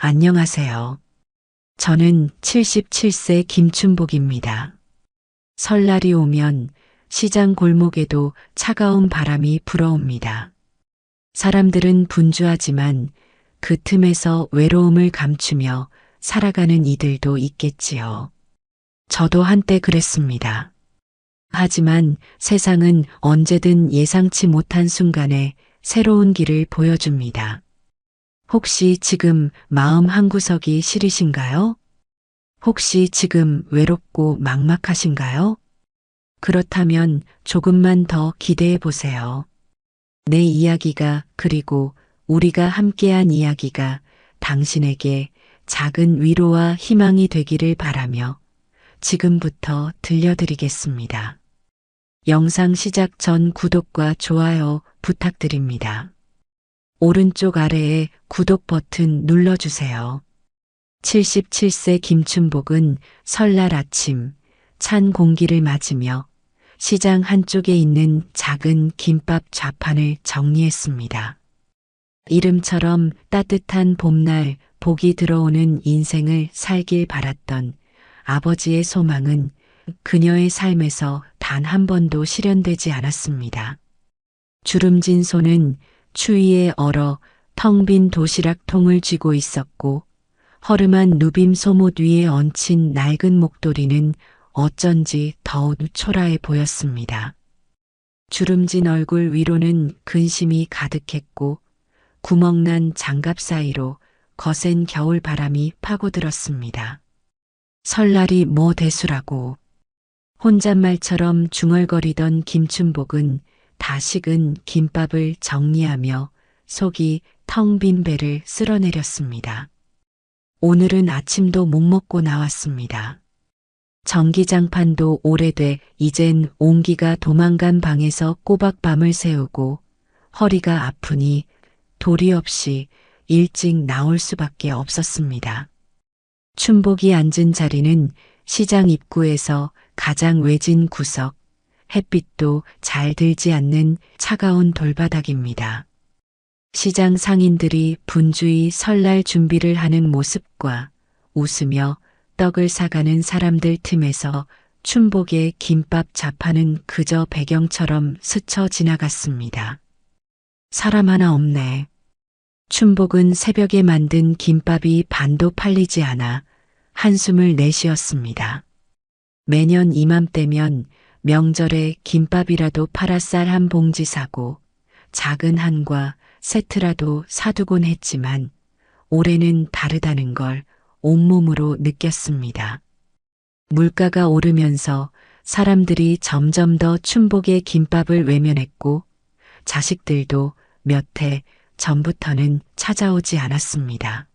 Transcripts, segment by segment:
안녕하세요. 저는 77세 김춘복입니다. 설날이 오면 시장 골목에도 차가운 바람이 불어옵니다. 사람들은 분주하지만 그 틈에서 외로움을 감추며 살아가는 이들도 있겠지요. 저도 한때 그랬습니다. 하지만 세상은 언제든 예상치 못한 순간에 새로운 길을 보여줍니다. 혹시 지금 마음 한구석이 시리신가요? 혹시 지금 외롭고 막막하신가요? 그렇다면 조금만 더 기대해 보세요. 내 이야기가, 그리고 우리가 함께한 이야기가 당신에게 작은 위로와 희망이 되기를 바라며 지금부터 들려드리겠습니다. 영상 시작 전 구독과 좋아요 부탁드립니다. 오른쪽 아래에 구독 버튼 눌러주세요. 77세 김춘복은 설날 아침 찬 공기를 맞으며 시장 한쪽에 있는 작은 김밥 좌판을 정리했습니다. 이름처럼 따뜻한 봄날 복이 들어오는 인생을 살길 바랐던 아버지의 소망은 그녀의 삶에서 단 한 번도 실현되지 않았습니다. 주름진 손은 추위에 얼어 텅 빈 도시락통을 쥐고 있었고 허름한 누빔 소못 위에 얹힌 낡은 목도리는 어쩐지 더욱 초라해 보였습니다. 주름진 얼굴 위로는 근심이 가득했고 구멍난 장갑 사이로 거센 겨울 바람이 파고들었습니다. 설날이 뭐 대수라고. 혼잣말처럼 중얼거리던 김춘복은 다 식은 김밥을 정리하며 속이 텅 빈 배를 쓸어내렸습니다. 오늘은 아침도 못 먹고 나왔습니다. 전기장판도 오래돼 이젠 온기가 도망간 방에서 꼬박 밤을 새우고 허리가 아프니 도리 없이 일찍 나올 수밖에 없었습니다. 춘복이 앉은 자리는 시장 입구에서 가장 외진 구석, 햇빛도 잘 들지 않는 차가운 돌바닥입니다. 시장 상인들이 분주히 설날 준비를 하는 모습과 웃으며 떡을 사가는 사람들 틈에서 춘복의 김밥 좌판은 그저 배경처럼 스쳐 지나갔습니다. 사람 하나 없네. 춘복은 새벽에 만든 김밥이 반도 팔리지 않아 한숨을 내쉬었습니다. 매년 이맘때면 명절에 김밥이라도 팔아 쌀 한 봉지 사고 작은 한과 세트라도 사두곤 했지만 올해는 다르다는 걸 온몸으로 느꼈습니다. 물가가 오르면서 사람들이 점점 더 춘복의 김밥을 외면했고 자식들도 몇 해 전부터는 찾아오지 않았습니다.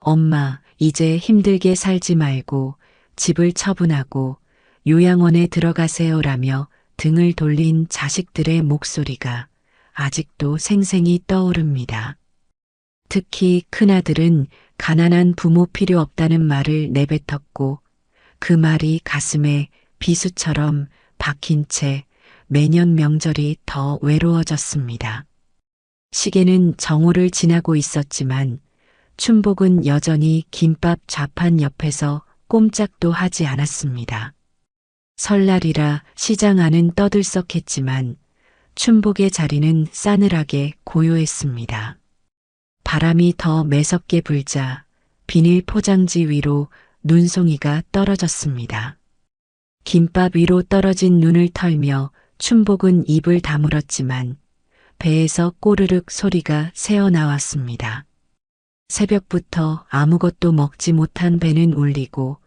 엄마, 이제 힘들게 살지 말고 집을 처분하고 요양원에 들어가세요라며 등을 돌린 자식들의 목소리가 아직도 생생히 떠오릅니다. 특히 큰아들은 가난한 부모 필요 없다는 말을 내뱉었고 그 말이 가슴에 비수처럼 박힌 채 매년 명절이 더 외로워졌습니다. 시계는 정오를 지나고 있었지만 춘복은 여전히 김밥 좌판 옆에서 꼼짝도 하지 않았습니다. 설날이라 시장 안은 떠들썩했지만 춘복의 자리는 싸늘하게 고요했습니다. 바람이 더 매섭게 불자 비닐 포장지 위로 눈송이가 떨어졌습니다. 김밥 위로 떨어진 눈을 털며 춘복은 입을 다물었지만 배에서 꼬르륵 소리가 새어나왔습니다. 새벽부터 아무것도 먹지 못한 배는 울리고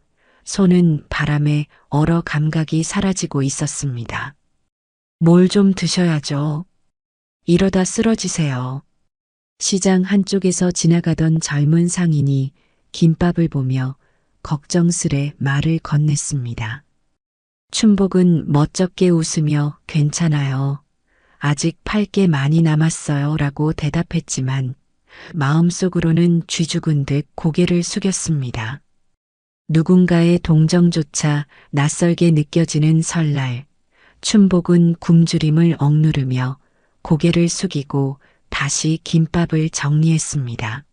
손은 바람에 얼어 감각이 사라지고 있었습니다. 뭘 좀 드셔야죠. 이러다 쓰러지세요. 시장 한쪽에서 지나가던 젊은 상인이 김밥을 보며 걱정스레 말을 건넸습니다. 춘복은 멋쩍게 웃으며 괜찮아요. 아직 팔 게 많이 남았어요 라고 대답했지만 마음속으로는 쥐죽은 듯 고개를 숙였습니다. 누군가의 동정조차 낯설게 느껴지는 설날, 춘복은 굶주림을 억누르며 고개를 숙이고 다시 김밥을 정리했습니다.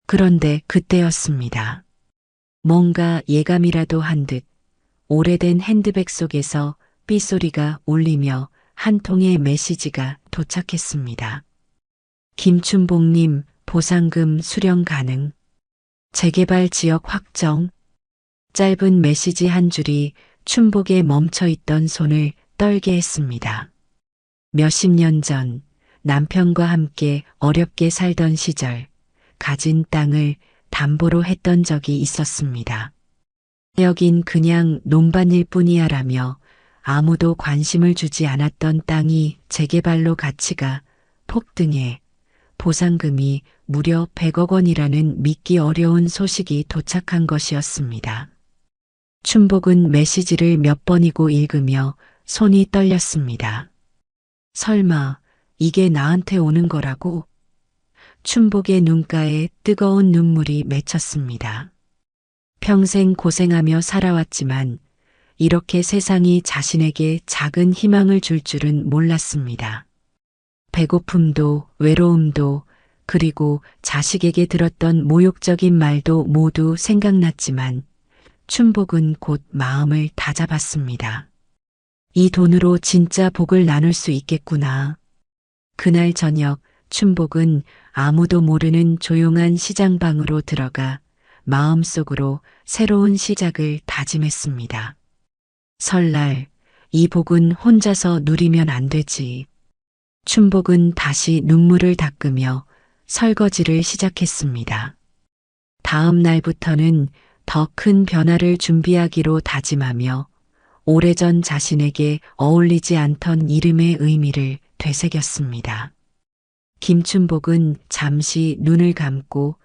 그런데 그때였습니다. 뭔가 예감이라도 한 듯 오래된 핸드백 속에서 삐소리가 울리며 한 통의 메시지가 도착했습니다. 김춘복님, 보상금 수령 가능. 재개발 지역 확정. 짧은 메시지 한 줄이 춘복에 멈춰있던 손을 떨게 했습니다. 몇십 년 전 남편과 함께 어렵게 살던 시절 가진 땅을 담보로 했던 적이 있었습니다. 여긴 그냥 논밭일 뿐이야 라며 아무도 관심을 주지 않았던 땅이 재개발로 가치가 폭등해 보상금이 무려 100억 원이라는 믿기 어려운 소식이 도착한 것이었습니다. 춘복은 메시지를 몇 번이고 읽으며 손이 떨렸습니다. 설마 이게 나한테 오는 거라고? 춘복의 눈가에 뜨거운 눈물이 맺혔습니다. 평생 고생하며 살아왔지만 이렇게 세상이 자신에게 작은 희망을 줄 줄은 몰랐습니다. 배고픔도 외로움도 그리고 자식에게 들었던 모욕적인 말도 모두 생각났지만 춘복은 곧 마음을 다잡았습니다. 이 돈으로 진짜 복을 나눌 수 있겠구나. 그날 저녁 춘복은 아무도 모르는 조용한 시장방으로 들어가 마음속으로 새로운 시작을 다짐했습니다. 설날, 이 복은 혼자서 누리면 안 되지. 춘복은 다시 눈물을 닦으며 설거지를 시작했습니다. 다음 날부터는 더 큰 변화를 준비하기로 다짐하며 오래전 자신에게 어울리지 않던 이름의 의미를 되새겼습니다. 김춘복은 잠시 눈을 감고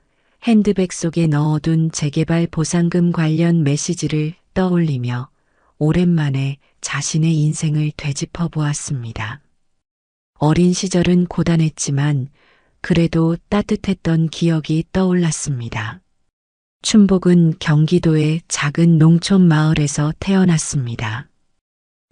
핸드백 속에 넣어둔 재개발 보상금 관련 메시지를 떠올리며 오랜만에 자신의 인생을 되짚어 보았습니다. 어린 시절은 고단했지만 그래도 따뜻했던 기억이 떠올랐습니다. 춘복은 경기도의 작은 농촌 마을에서 태어났습니다.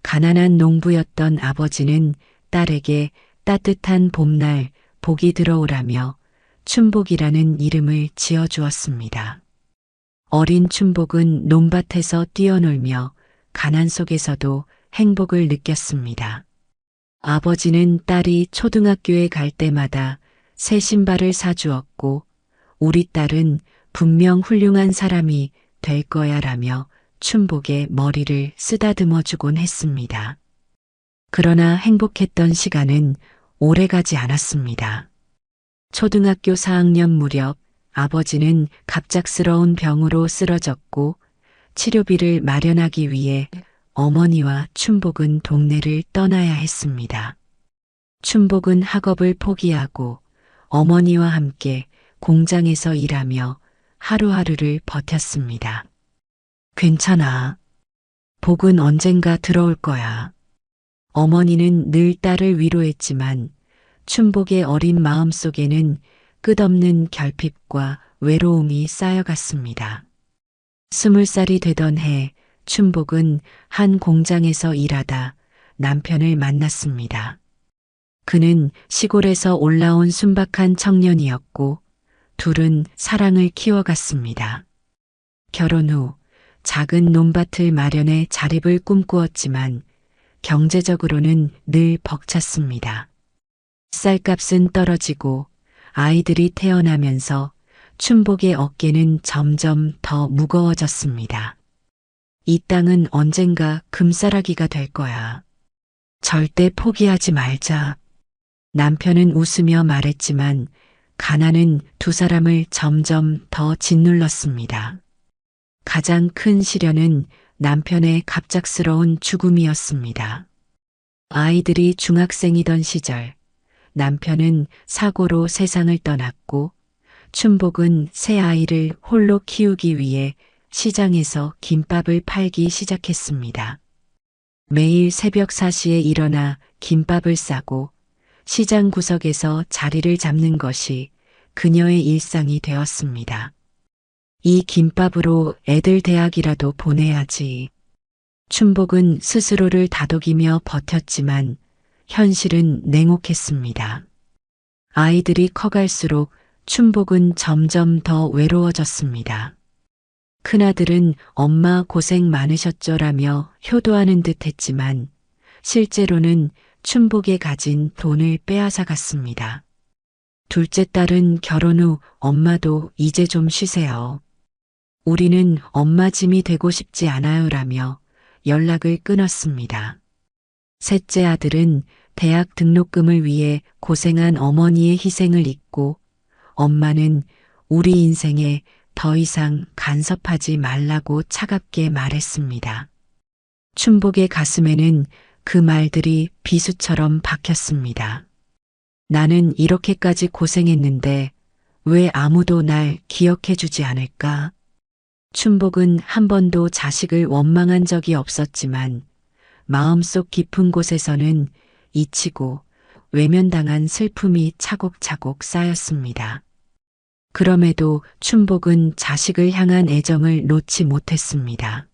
가난한 농부였던 아버지는 딸에게 따뜻한 봄날 복이 들어오라며 춘복이라는 이름을 지어주었습니다. 어린 춘복은 논밭에서 뛰어놀며 가난 속에서도 행복을 느꼈습니다. 아버지는 딸이 초등학교에 갈 때마다 새 신발을 사주었고 우리 딸은 분명 훌륭한 사람이 될 거야 라며 춘복의 머리를 쓰다듬어 주곤 했습니다. 그러나 행복했던 시간은 오래가지 않았습니다. 초등학교 4학년 무렵 아버지는 갑작스러운 병으로 쓰러졌고 치료비를 마련하기 위해 어머니와 춘복은 동네를 떠나야 했습니다. 춘복은 학업을 포기하고 어머니와 함께 공장에서 일하며 하루하루를 버텼습니다. 괜찮아. 복은 언젠가 들어올 거야. 어머니는 늘 딸을 위로했지만 춘복의 어린 마음 속에는 끝없는 결핍과 외로움이 쌓여갔습니다. 20살이 되던 해 춘복은 한 공장에서 일하다 남편을 만났습니다. 그는 시골에서 올라온 순박한 청년이었고 둘은 사랑을 키워갔습니다. 결혼 후 작은 논밭을 마련해 자립을 꿈꾸었지만 경제적으로는 늘 벅찼습니다. 쌀값은 떨어지고 아이들이 태어나면서 춘복의 어깨는 점점 더 무거워졌습니다. 이 땅은 언젠가 금싸라기가 될 거야. 절대 포기하지 말자. 남편은 웃으며 말했지만 가난은 두 사람을 점점 더 짓눌렀습니다. 가장 큰 시련은 남편의 갑작스러운 죽음이었습니다. 아이들이 중학생이던 시절 남편은 사고로 세상을 떠났고 춘복은 새 아이를 홀로 키우기 위해 시장에서 김밥을 팔기 시작했습니다. 매일 새벽 4시에 일어나 김밥을 싸고 시장 구석에서 자리를 잡는 것이 그녀의 일상이 되었습니다. 이 김밥으로 애들 대학이라도 보내야지. 춘복은 스스로를 다독이며 버텼지만 현실은 냉혹했습니다. 아이들이 커갈수록 춘복은 점점 더 외로워졌습니다. 큰아들은 엄마 고생 많으셨죠라며 효도하는 듯 했지만 실제로는 춘복에 가진 돈을 빼앗아 갔습니다. 둘째 딸은 결혼 후 엄마도 이제 좀 쉬세요. 우리는 엄마 짐이 되고 싶지 않아요라며 연락을 끊었습니다. 셋째 아들은 대학 등록금을 위해 고생한 어머니의 희생을 잊고 엄마는 우리 인생에 더 이상 간섭하지 말라고 차갑게 말했습니다. 춘복의 가슴에는 그 말들이 비수처럼 박혔습니다. 나는 이렇게까지 고생했는데 왜 아무도 날 기억해주지 않을까? 춘복은 한 번도 자식을 원망한 적이 없었지만 마음속 깊은 곳에서는 잊히고 외면당한 슬픔이 차곡차곡 쌓였습니다. 그럼에도 춘복은 자식을 향한 애정을 놓지 못했습니다.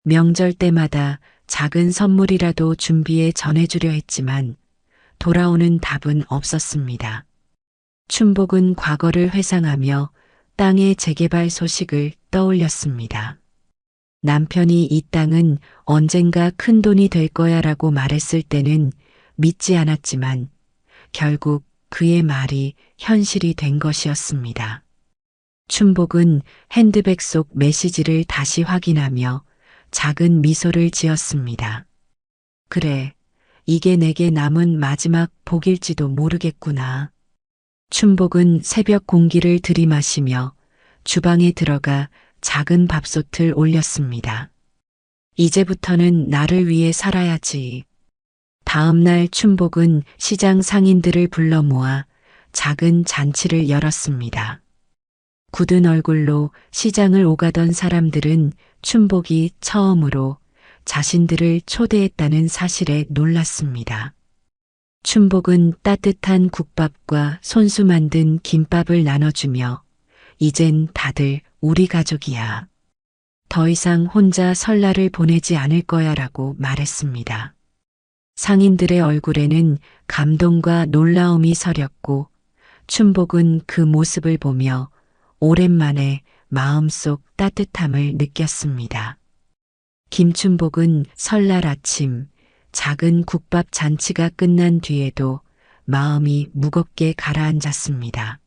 명절 때마다 작은 선물이라도 준비해 전해주려 했지만 돌아오는 답은 없었습니다. 춘복은 과거를 회상하며 땅의 재개발 소식을 떠올렸습니다. 남편이 이 땅은 언젠가 큰 돈이 될 거야 라고 말했을 때는 믿지 않았지만 결국 그의 말이 현실이 된 것이었습니다. 춘복은 핸드백 속 메시지를 다시 확인하며 작은 미소를 지었습니다. 그래, 이게 내게 남은 마지막 복일지도 모르겠구나. 춘복은 새벽 공기를 들이마시며 주방에 들어가 작은 밥솥을 올렸습니다. 이제부터는 나를 위해 살아야지. 다음 날 춘복은 시장 상인들을 불러 모아 작은 잔치를 열었습니다. 굳은 얼굴로 시장을 오가던 사람들은 춘복이 처음으로 자신들을 초대했다는 사실에 놀랐습니다. 춘복은 따뜻한 국밥과 손수 만든 김밥을 나눠주며 이젠 다들 우리 가족이야. 더 이상 혼자 설날을 보내지 않을 거야 라고 말했습니다. 상인들의 얼굴에는 감동과 놀라움이 서렸고 춘복은 그 모습을 보며 오랜만에 마음속 따뜻함을 느꼈습니다. 김춘복은 설날 아침 작은 국밥 잔치가 끝난 뒤에도 마음이 무겁게 가라앉았습니다.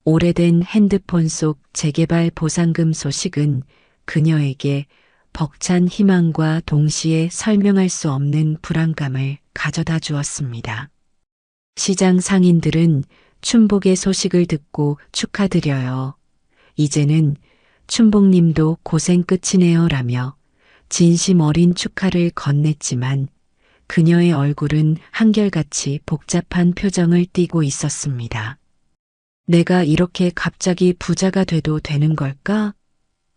오래된 핸드폰 속 재개발 보상금 소식은 그녀에게 벅찬 희망과 동시에 설명할 수 없는 불안감을 가져다 주었습니다. 시장 상인들은 춘복의 소식을 듣고 축하드려요. 이제는 춘복님도 고생 끝이네요 라며 진심 어린 축하를 건넸지만 그녀의 얼굴은 한결같이 복잡한 표정을 띠고 있었습니다. 내가 이렇게 갑자기 부자가 돼도 되는 걸까?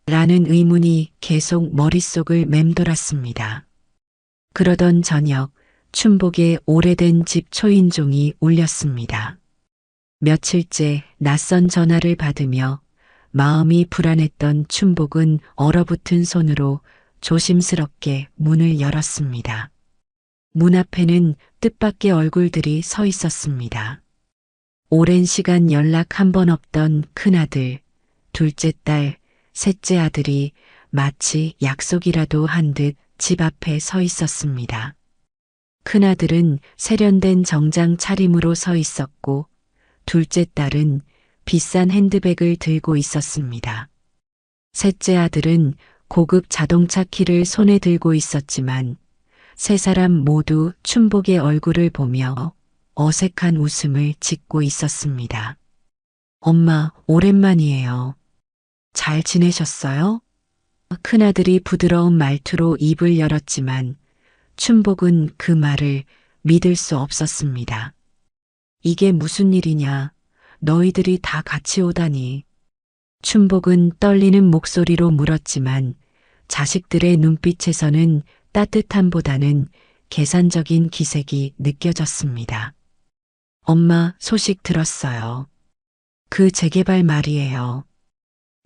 라는 의문이 계속 머릿속을 맴돌았습니다. 그러던 저녁, 춘복의 오래된 집 초인종이 울렸습니다. 며칠째 낯선 전화를 받으며 마음이 불안했던 춘복은 얼어붙은 손으로 조심스럽게 문을 열었습니다. 문 앞에는 뜻밖의 얼굴들이 서 있었습니다. 오랜 시간 연락 한 번 없던 큰아들, 둘째 딸, 셋째 아들이 마치 약속이라도 한 듯 집 앞에 서 있었습니다. 큰아들은 세련된 정장 차림으로 서 있었고 둘째 딸은 비싼 핸드백을 들고 있었습니다. 셋째 아들은 고급 자동차 키를 손에 들고 있었지만 세 사람 모두 춘복의 얼굴을 보며 어색한 웃음을 짓고 있었습니다. 엄마, 오랜만이에요. 잘 지내셨어요? 큰아들이 부드러운 말투로 입을 열었지만 춘복은 그 말을 믿을 수 없었습니다. 이게 무슨 일이냐? 너희들이 다 같이 오다니. 춘복은 떨리는 목소리로 물었지만 자식들의 눈빛에서는 따뜻함보다는 계산적인 기색이 느껴졌습니다. 엄마, 소식 들었어요. 그 재개발 말이에요.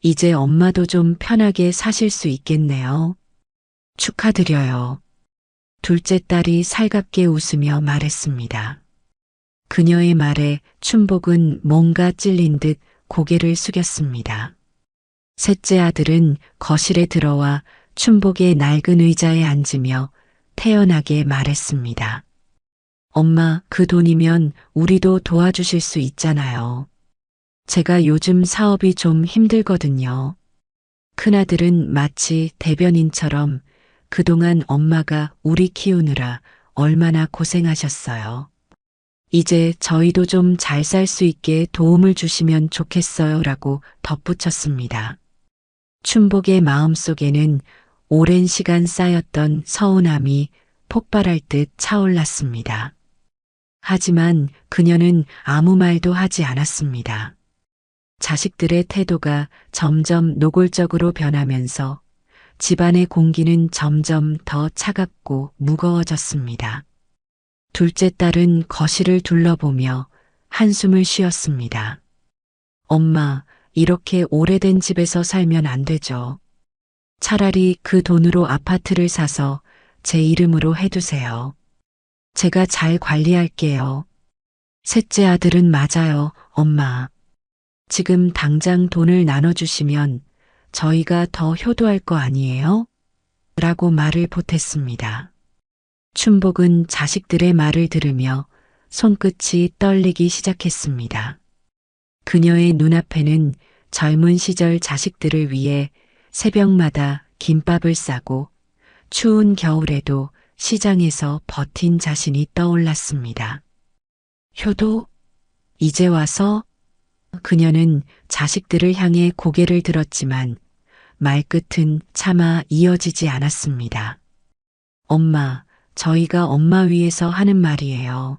이제 엄마도 좀 편하게 사실 수 있겠네요. 축하드려요. 둘째 딸이 살갑게 웃으며 말했습니다. 그녀의 말에 춘복은 뭔가 찔린 듯 고개를 숙였습니다. 셋째 아들은 거실에 들어와 춘복의 낡은 의자에 앉으며 태연하게 말했습니다. 엄마, 그 돈이면 우리도 도와주실 수 있잖아요. 제가 요즘 사업이 좀 힘들거든요. 큰아들은 마치 대변인처럼 그동안 엄마가 우리 키우느라 얼마나 고생하셨어요. 이제 저희도 좀 잘 살 수 있게 도움을 주시면 좋겠어요 라고 덧붙였습니다. 춘복의 마음속에는 오랜 시간 쌓였던 서운함이 폭발할 듯 차올랐습니다. 하지만 그녀는 아무 말도 하지 않았습니다. 자식들의 태도가 점점 노골적으로 변하면서 집안의 공기는 점점 더 차갑고 무거워졌습니다. 둘째 딸은 거실을 둘러보며 한숨을 쉬었습니다. 엄마, 이렇게 오래된 집에서 살면 안 되죠. 차라리 그 돈으로 아파트를 사서 제 이름으로 해두세요. 제가 잘 관리할게요. 셋째 아들은 맞아요, 엄마. 지금 당장 돈을 나눠주시면 저희가 더 효도할 거 아니에요? 라고 말을 보탰습니다. 춘복은 자식들의 말을 들으며 손끝이 떨리기 시작했습니다. 그녀의 눈앞에는 젊은 시절 자식들을 위해 새벽마다 김밥을 싸고 추운 겨울에도 시장에서 버틴 자신이 떠올랐습니다. 효도? 이제 와서? 그녀는 자식들을 향해 고개를 들었지만 말끝은 차마 이어지지 않았습니다. 엄마, 저희가 엄마 위해서 하는 말이에요.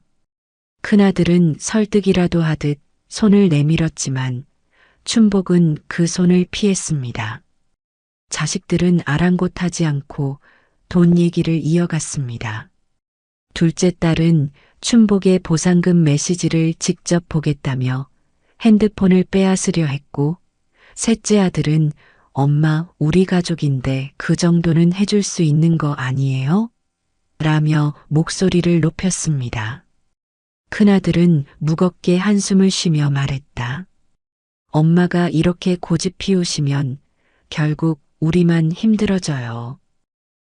큰아들은 설득이라도 하듯 손을 내밀었지만 춘복은 그 손을 피했습니다. 자식들은 아랑곳하지 않고 돈 얘기를 이어갔습니다. 둘째 딸은 춘복의 보상금 메시지를 직접 보겠다며 핸드폰을 빼앗으려 했고, 셋째 아들은 엄마, 우리 가족인데 그 정도는 해줄 수 있는 거 아니에요? 라며 목소리를 높였습니다. 큰아들은 무겁게 한숨을 쉬며 말했다. 엄마가 이렇게 고집 피우시면 결국 우리만 힘들어져요.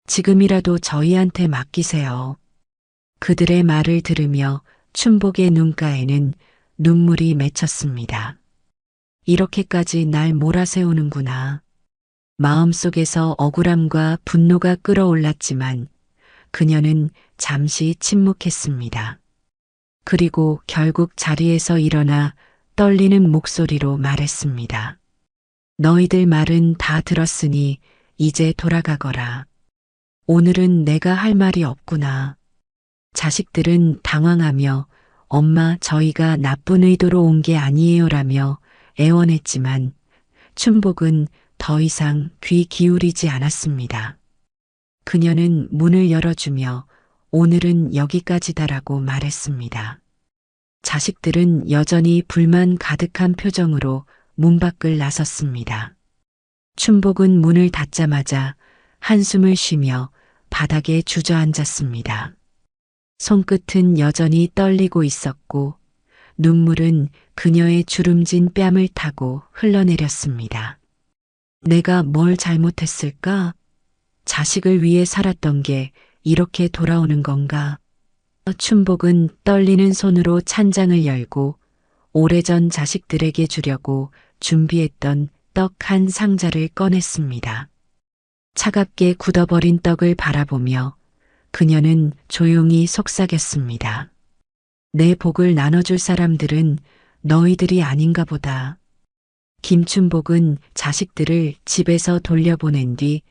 지금이라도 저희한테 맡기세요. 그들의 말을 들으며 춘복의 눈가에는 눈물이 맺혔습니다. 이렇게까지 날 몰아세우는구나. 마음속에서 억울함과 분노가 끌어올랐지만 그녀는 잠시 침묵했습니다. 그리고 결국 자리에서 일어나 떨리는 목소리로 말했습니다. 너희들 말은 다 들었으니 이제 돌아가거라. 오늘은 내가 할 말이 없구나. 자식들은 당황하며 엄마, 저희가 나쁜 의도로 온 게 아니에요라며 애원했지만 춘복은 더 이상 귀 기울이지 않았습니다. 그녀는 문을 열어주며 오늘은 여기까지다라고 말했습니다. 자식들은 여전히 불만 가득한 표정으로 문 밖을 나섰습니다. 춘복은 문을 닫자마자 한숨을 쉬며 바닥에 주저앉았습니다. 손끝은 여전히 떨리고 있었고 눈물은 그녀의 주름진 뺨을 타고 흘러내렸습니다. 내가 뭘 잘못했을까? 자식을 위해 살았던 게 이렇게 돌아오는 건가? 춘복은 떨리는 손으로 찬장을 열고 오래전 자식들에게 주려고 준비했던 떡 한 상자를 꺼냈습니다. 차갑게 굳어버린 떡을 바라보며 그녀는 조용히 속삭였습니다. 내 복을 나눠줄 사람들은 너희들이 아닌가 보다. 김춘복은 자식들을 집에서 돌려보낸 뒤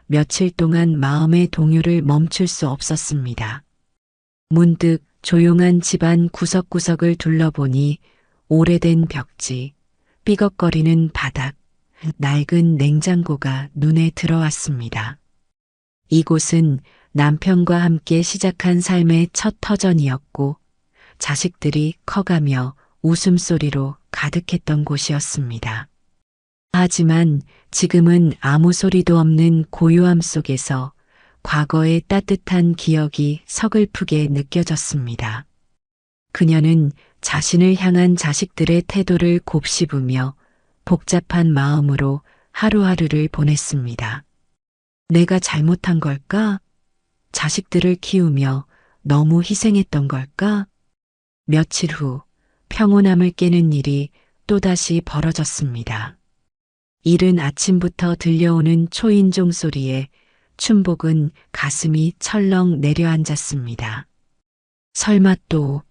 며칠 동안 마음의 동요를 멈출 수 없었습니다. 문득 조용한 집안 구석구석을 둘러보니 오래된 벽지, 삐걱거리는 바닥, 낡은 냉장고가 눈에 들어왔습니다. 이곳은 남편과 함께 시작한 삶의 첫 터전이었고 자식들이 커가며 웃음소리로 가득했던 곳이었습니다. 하지만 지금은 아무 소리도 없는 고요함 속에서 과거의 따뜻한 기억이 서글프게 느껴졌습니다. 그녀는 자신을 향한 자식들의 태도를 곱씹으며 복잡한 마음으로 하루하루를 보냈습니다. 내가 잘못한 걸까? 자식들을 키우며 너무 희생했던 걸까? 며칠 후 평온함을 깨는 일이 또다시 벌어졌습니다. 이른 아침부터 들려오는 초인종 소리에 춘복은 가슴이 철렁 내려앉았습니다. 설마 또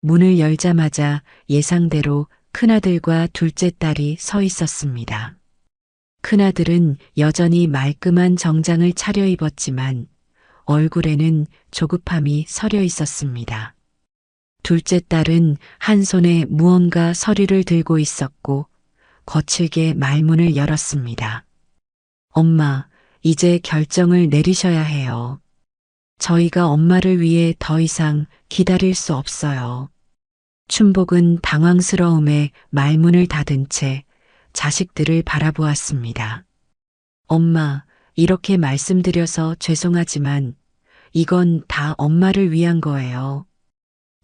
문을 열자마자 예상대로 큰아들과 둘째 딸이 서 있었습니다. 큰아들은 여전히 말끔한 정장을 차려입었지만 얼굴에는 조급함이 서려 있었습니다. 둘째 딸은 한 손에 무언가 서류를 들고 있었고 거칠게 말문을 열었습니다. 엄마, 이제 결정을 내리셔야 해요. 저희가 엄마를 위해 더 이상 기다릴 수 없어요. 춘복은 당황스러움에 말문을 닫은 채 자식들을 바라보았습니다. 엄마, 이렇게 말씀드려서 죄송하지만 이건 다 엄마를 위한 거예요.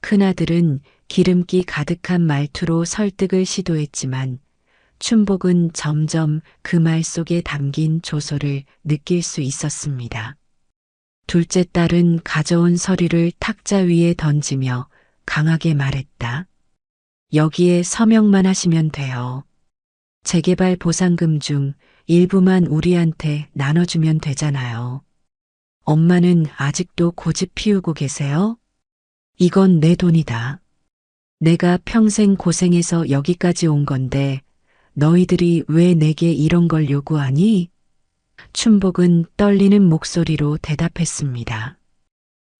큰아들은 기름기 가득한 말투로 설득을 시도했지만 춘복은 점점 그 말 속에 담긴 조소를 느낄 수 있었습니다. 둘째 딸은 가져온 서류를 탁자 위에 던지며 강하게 말했다. 여기에 서명만 하시면 돼요. 재개발 보상금 중 일부만 우리한테 나눠주면 되잖아요. 엄마는 아직도 고집 피우고 계세요? 이건 내 돈이다. 내가 평생 고생해서 여기까지 온 건데 너희들이 왜 내게 이런 걸 요구하니? 춘복은 떨리는 목소리로 대답했습니다.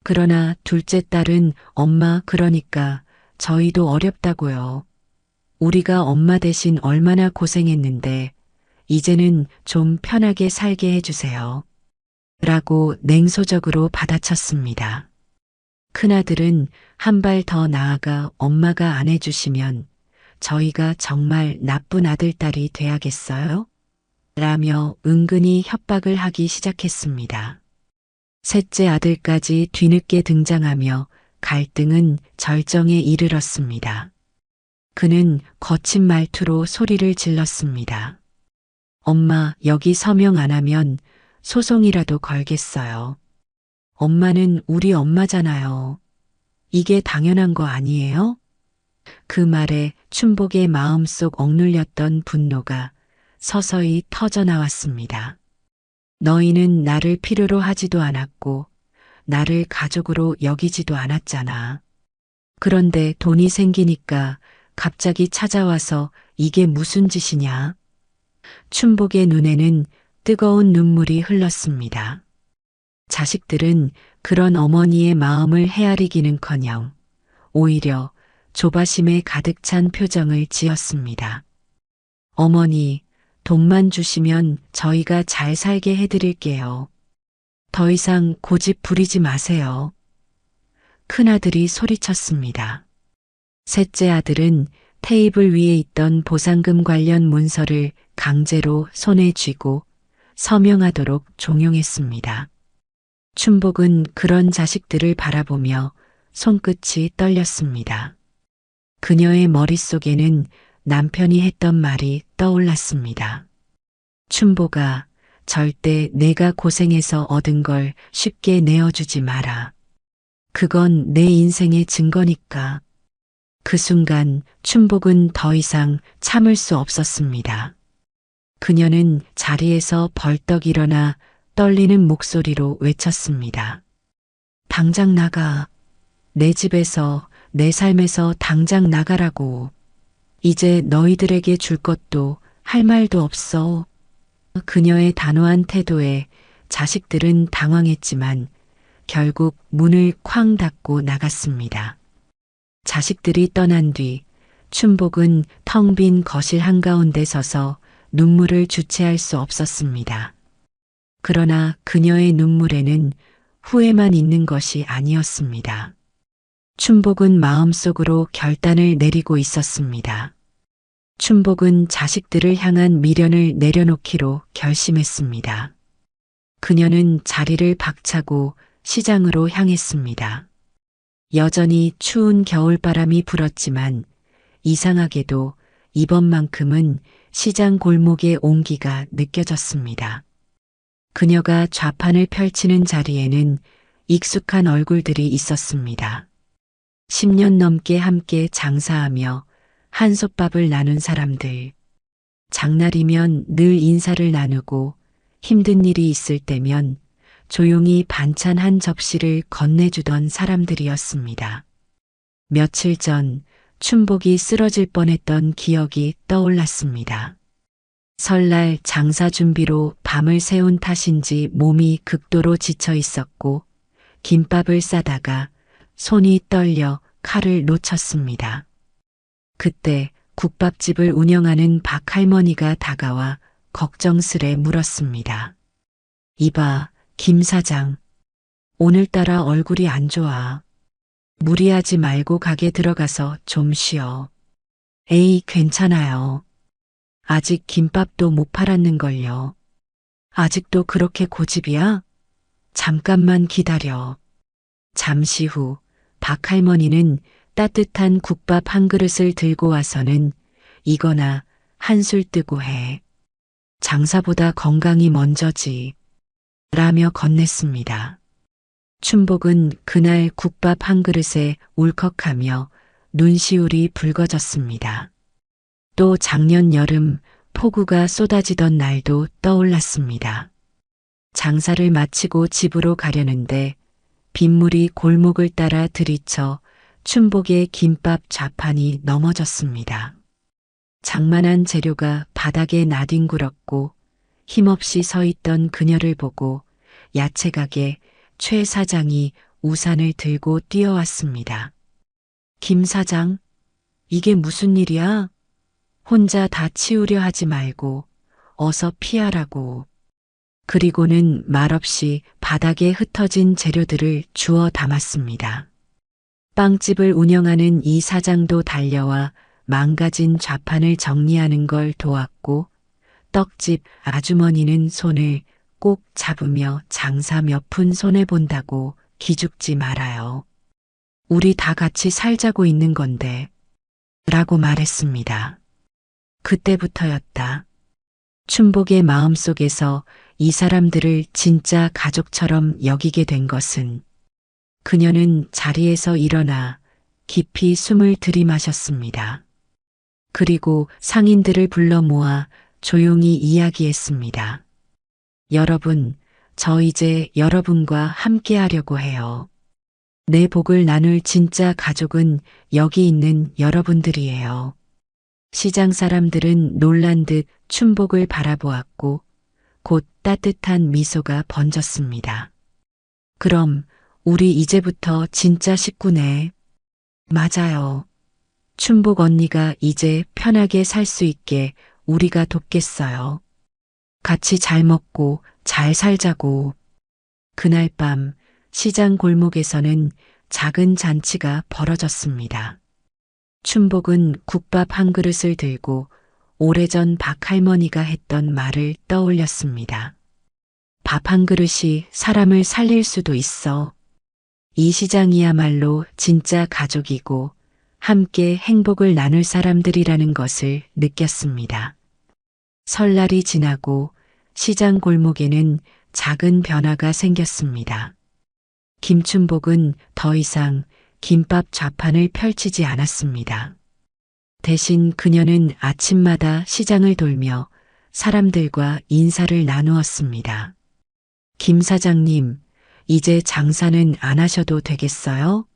그러나 둘째 딸은 엄마 그러니까 저희도 어렵다고요. 우리가 엄마 대신 얼마나 고생했는데 이제는 좀 편하게 살게 해주세요. 라고 냉소적으로 받아쳤습니다. 큰아들은 한 발 더 나아가 엄마가 안 해주시면 저희가 정말 나쁜 아들, 딸이 돼야겠어요? 라며 은근히 협박을 하기 시작했습니다. 셋째 아들까지 뒤늦게 등장하며 갈등은 절정에 이르렀습니다. 그는 거친 말투로 소리를 질렀습니다. 엄마, 여기 서명 안 하면 소송이라도 걸겠어요. 엄마는 우리 엄마잖아요. 이게 당연한 거 아니에요? 그 말에 춘복의 마음속 억눌렸던 분노가 서서히 터져나왔습니다. 너희는 나를 필요로 하지도 않았고 나를 가족으로 여기지도 않았잖아. 그런데 돈이 생기니까 갑자기 찾아와서 이게 무슨 짓이냐? 춘복의 눈에는 뜨거운 눈물이 흘렀습니다. 자식들은 그런 어머니의 마음을 헤아리기는커녕 오히려 조바심에 가득 찬 표정을 지었습니다. 어머니, 돈만 주시면 저희가 잘 살게 해드릴게요. 더 이상 고집 부리지 마세요. 큰아들이 소리쳤습니다. 셋째 아들은 테이블 위에 있던 보상금 관련 문서를 강제로 손에 쥐고 서명하도록 종용했습니다. 춘복은 그런 자식들을 바라보며 손끝이 떨렸습니다. 그녀의 머릿속에는 남편이 했던 말이 떠올랐습니다. 춘복아, 절대 내가 고생해서 얻은 걸 쉽게 내어주지 마라. 그건 내 인생의 증거니까. 그 순간 춘복은 더 이상 참을 수 없었습니다. 그녀는 자리에서 벌떡 일어나 떨리는 목소리로 외쳤습니다. 당장 나가. 내 집에서, 내 삶에서 당장 나가라고. 이제 너희들에게 줄 것도 할 말도 없어. 그녀의 단호한 태도에 자식들은 당황했지만 결국 문을 쾅 닫고 나갔습니다. 자식들이 떠난 뒤 춘복은 텅 빈 거실 한가운데 서서 눈물을 주체할 수 없었습니다. 그러나 그녀의 눈물에는 후회만 있는 것이 아니었습니다. 춘복은 마음속으로 결단을 내리고 있었습니다. 춘복은 자식들을 향한 미련을 내려놓기로 결심했습니다. 그녀는 자리를 박차고 시장으로 향했습니다. 여전히 추운 겨울바람이 불었지만 이상하게도 이번만큼은 시장 골목의 온기가 느껴졌습니다. 그녀가 좌판을 펼치는 자리에는 익숙한 얼굴들이 있었습니다. 10년 넘게 함께 장사하며 한솥밥을 나눈 사람들. 장날이면 늘 인사를 나누고 힘든 일이 있을 때면 조용히 반찬 한 접시를 건네주던 사람들이었습니다. 며칠 전 춘복이 쓰러질 뻔했던 기억이 떠올랐습니다. 설날 장사 준비로 밤을 새운 탓인지 몸이 극도로 지쳐 있었고 김밥을 싸다가 손이 떨려 칼을 놓쳤습니다. 그때 국밥집을 운영하는 박 할머니가 다가와 걱정스레 물었습니다. 이봐, 김 사장. 오늘따라 얼굴이 안 좋아. 무리하지 말고 가게 들어가서 좀 쉬어. 에이, 괜찮아요. 아직 김밥도 못 팔았는걸요. 아직도 그렇게 고집이야? 잠깐만 기다려. 잠시 후 박 할머니는 따뜻한 국밥 한 그릇을 들고 와서는 이거나 한술 뜨고 해. 장사보다 건강이 먼저지. 라며 건넸습니다. 춘복은 그날 국밥 한 그릇에 울컥하며 눈시울이 붉어졌습니다. 또 작년 여름 폭우가 쏟아지던 날도 떠올랐습니다. 장사를 마치고 집으로 가려는데 빗물이 골목을 따라 들이쳐 춘복의 김밥 좌판이 넘어졌습니다. 장만한 재료가 바닥에 나뒹굴었고 힘없이 서 있던 그녀를 보고 야채가게 최 사장이 우산을 들고 뛰어왔습니다. 김 사장, 이게 무슨 일이야? 혼자 다 치우려 하지 말고 어서 피하라고. 그리고는 말없이 바닥에 흩어진 재료들을 주워 담았습니다. 빵집을 운영하는 이 사장도 달려와 망가진 좌판을 정리하는 걸 도왔고 떡집 아주머니는 손을 꼭 잡으며 장사 몇 푼 손해본다고 기죽지 말아요. 우리 다 같이 살자고 있는 건데 라고 말했습니다. 그때부터였다. 춘복의 마음속에서 이 사람들을 진짜 가족처럼 여기게 된 것은 그녀는 자리에서 일어나 깊이 숨을 들이마셨습니다. 그리고 상인들을 불러 모아 조용히 이야기했습니다. 여러분, 저 이제 여러분과 함께 하려고 해요. 내 복을 나눌 진짜 가족은 여기 있는 여러분들이에요. 시장 사람들은 놀란 듯 춘복을 바라보았고 곧 따뜻한 미소가 번졌습니다. 그럼 우리 이제부터 진짜 식구네. 맞아요. 춘복 언니가 이제 편하게 살 수 있게 우리가 돕겠어요. 같이 잘 먹고 잘 살자고. 그날 밤 시장 골목에서는 작은 잔치가 벌어졌습니다. 춘복은 국밥 한 그릇을 들고 오래전 박 할머니가 했던 말을 떠올렸습니다. 밥 한 그릇이 사람을 살릴 수도 있어. 이 시장이야말로 진짜 가족이고 함께 행복을 나눌 사람들이라는 것을 느꼈습니다. 설날이 지나고 시장 골목에는 작은 변화가 생겼습니다. 김춘복은 더 이상 김밥 좌판을 펼치지 않았습니다. 대신 그녀는 아침마다 시장을 돌며 사람들과 인사를 나누었습니다. 김 사장님, 이제 장사는 안 하셔도 되겠어요?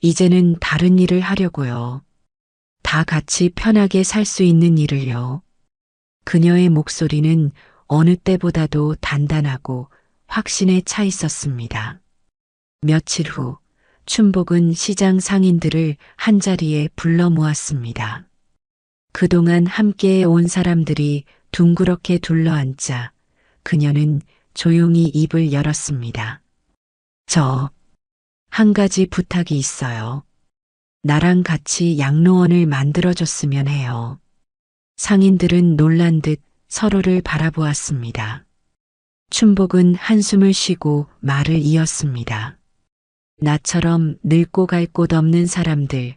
이제는 다른 일을 하려고요. 다 같이 편하게 살 수 있는 일을요. 그녀의 목소리는 어느 때보다도 단단하고 확신에 차 있었습니다. 며칠 후 춘복은 시장 상인들을 한자리에 불러 모았습니다. 그동안 함께 온 사람들이 둥그렇게 둘러앉자 그녀는 조용히 입을 열었습니다. 저 한 가지 부탁이 있어요. 나랑 같이 양로원을 만들어줬으면 해요. 상인들은 놀란 듯 서로를 바라보았습니다. 춘복은 한숨을 쉬고 말을 이었습니다. 나처럼 늙고 갈 곳 없는 사람들,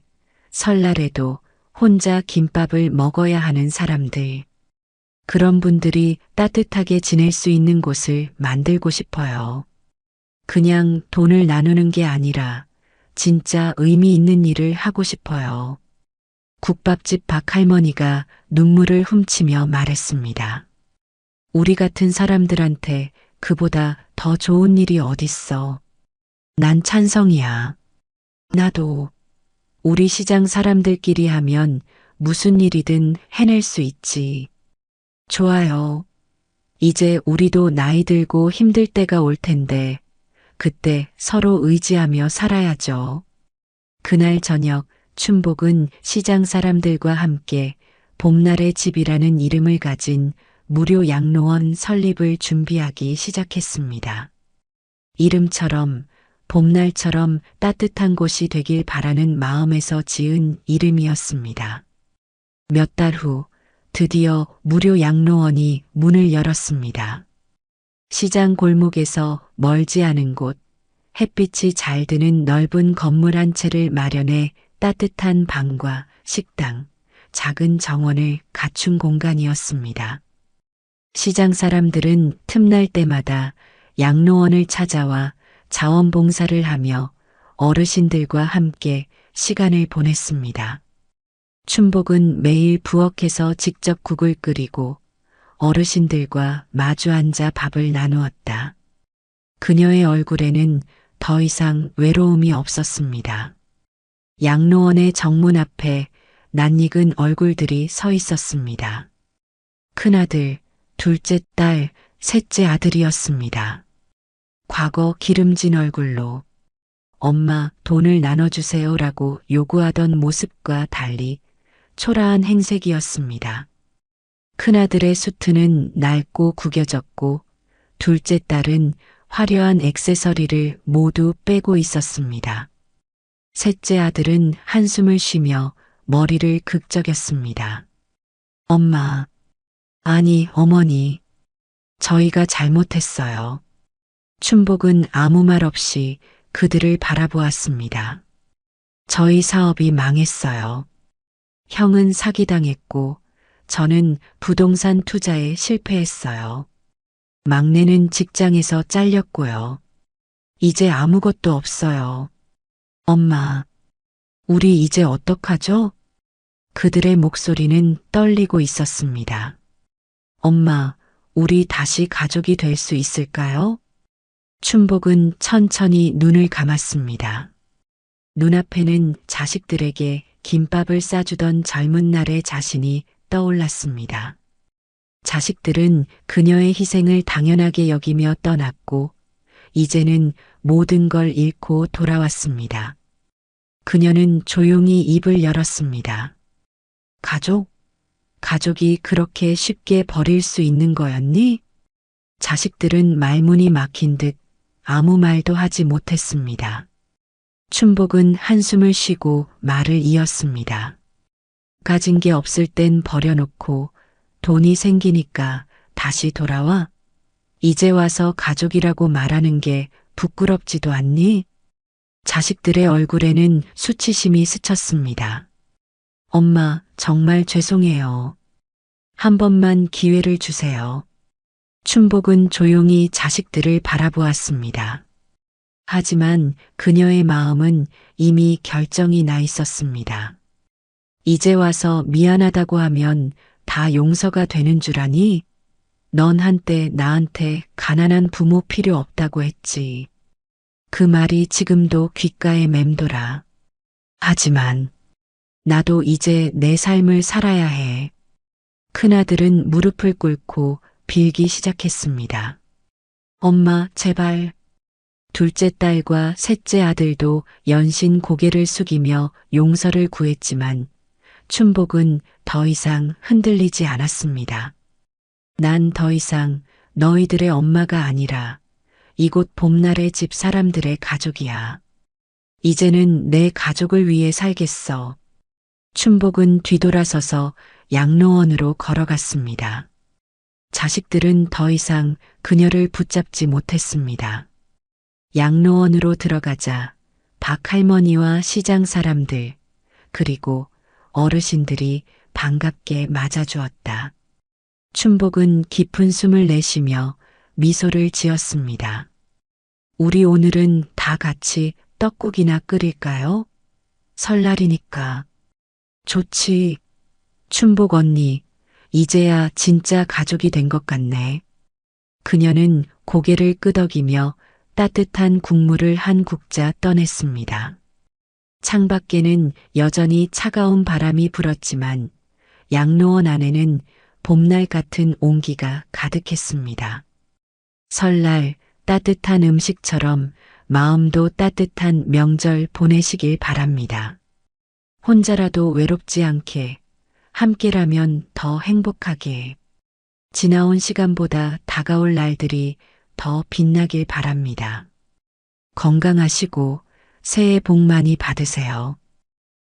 설날에도 혼자 김밥을 먹어야 하는 사람들. 그런 분들이 따뜻하게 지낼 수 있는 곳을 만들고 싶어요. 그냥 돈을 나누는 게 아니라 진짜 의미 있는 일을 하고 싶어요. 국밥집 박할머니가 눈물을 훔치며 말했습니다. 우리 같은 사람들한테 그보다 더 좋은 일이 어딨어. 난 찬성이야. 나도. 우리 시장 사람들끼리 하면 무슨 일이든 해낼 수 있지. 좋아요. 이제 우리도 나이 들고 힘들 때가 올 텐데, 그때 서로 의지하며 살아야죠. 그날 저녁 춘복은 시장 사람들과 함께 봄날의 집이라는 이름을 가진 무료 양로원 설립을 준비하기 시작했습니다. 이름처럼 봄날처럼 따뜻한 곳이 되길 바라는 마음에서 지은 이름이었습니다. 몇 달 후 드디어 무료 양로원이 문을 열었습니다. 시장 골목에서 멀지 않은 곳, 햇빛이 잘 드는 넓은 건물 한 채를 마련해 따뜻한 방과 식당, 작은 정원을 갖춘 공간이었습니다. 시장 사람들은 틈날 때마다 양로원을 찾아와 자원봉사를 하며 어르신들과 함께 시간을 보냈습니다. 춘복은 매일 부엌에서 직접 국을 끓이고 어르신들과 마주 앉아 밥을 나누었다. 그녀의 얼굴에는 더 이상 외로움이 없었습니다. 양로원의 정문 앞에 낯익은 얼굴들이 서 있었습니다. 큰아들, 둘째 딸, 셋째 아들이었습니다. 과거 기름진 얼굴로 엄마 돈을 나눠주세요라고 요구하던 모습과 달리 초라한 행색이었습니다. 큰아들의 수트는 낡고 구겨졌고 둘째 딸은 화려한 액세서리를 모두 빼고 있었습니다. 셋째 아들은 한숨을 쉬며 머리를 극적였습니다. 엄마, 아니 어머니, 저희가 잘못했어요. 춘복은 아무 말 없이 그들을 바라보았습니다. 저희 사업이 망했어요. 형은 사기당했고 저는 부동산 투자에 실패했어요. 막내는 직장에서 잘렸고요. 이제 아무것도 없어요. 엄마, 우리 이제 어떡하죠? 그들의 목소리는 떨리고 있었습니다. 엄마, 우리 다시 가족이 될 수 있을까요? 춘복은 천천히 눈을 감았습니다. 눈앞에는 자식들에게 김밥을 싸주던 젊은 날의 자신이 떠올랐습니다. 자식들은 그녀의 희생을 당연하게 여기며 떠났고 이제는 모든 걸 잃고 돌아왔습니다. 그녀는 조용히 입을 열었습니다. 가족? 가족이 그렇게 쉽게 버릴 수 있는 거였니? 자식들은 말문이 막힌 듯 아무 말도 하지 못했습니다. 춘복은 한숨을 쉬고 말을 이었습니다. 가진 게 없을 땐 버려놓고 돈이 생기니까 다시 돌아와? 이제 와서 가족이라고 말하는 게 부끄럽지도 않니? 자식들의 얼굴에는 수치심이 스쳤습니다. 엄마, 정말 죄송해요. 한 번만 기회를 주세요. 춘복은 조용히 자식들을 바라보았습니다. 하지만 그녀의 마음은 이미 결정이 나 있었습니다. 이제 와서 미안하다고 하면 다 용서가 되는 줄 아니? 넌 한때 나한테 가난한 부모 필요 없다고 했지. 그 말이 지금도 귓가에 맴돌아. 하지만 나도 이제 내 삶을 살아야 해. 큰아들은 무릎을 꿇고 빌기 시작했습니다. 엄마, 제발. 둘째 딸과 셋째 아들도 연신 고개를 숙이며 용서를 구했지만 춘복은 더 이상 흔들리지 않았습니다. 난 더 이상 너희들의 엄마가 아니라 이곳 봄날의 집 사람들의 가족이야. 이제는 내 가족을 위해 살겠어. 춘복은 뒤돌아서서 양로원으로 걸어갔습니다. 자식들은 더 이상 그녀를 붙잡지 못했습니다. 양로원으로 들어가자 박할머니와 시장 사람들, 그리고 어르신들이 반갑게 맞아주었다. 춘복은 깊은 숨을 내쉬며 미소를 지었습니다. 우리 오늘은 다 같이 떡국이나 끓일까요? 설날이니까. 좋지. 춘복 언니, 이제야 진짜 가족이 된 것 같네. 그녀는 고개를 끄덕이며 따뜻한 국물을 한 국자 떠냈습니다. 창밖에는 여전히 차가운 바람이 불었지만 양로원 안에는 봄날 같은 온기가 가득했습니다. 설날 따뜻한 음식처럼 마음도 따뜻한 명절 보내시길 바랍니다. 혼자라도 외롭지 않게, 함께라면 더 행복하게. 지나온 시간보다 다가올 날들이 더 빛나길 바랍니다. 건강하시고 새해 복 많이 받으세요.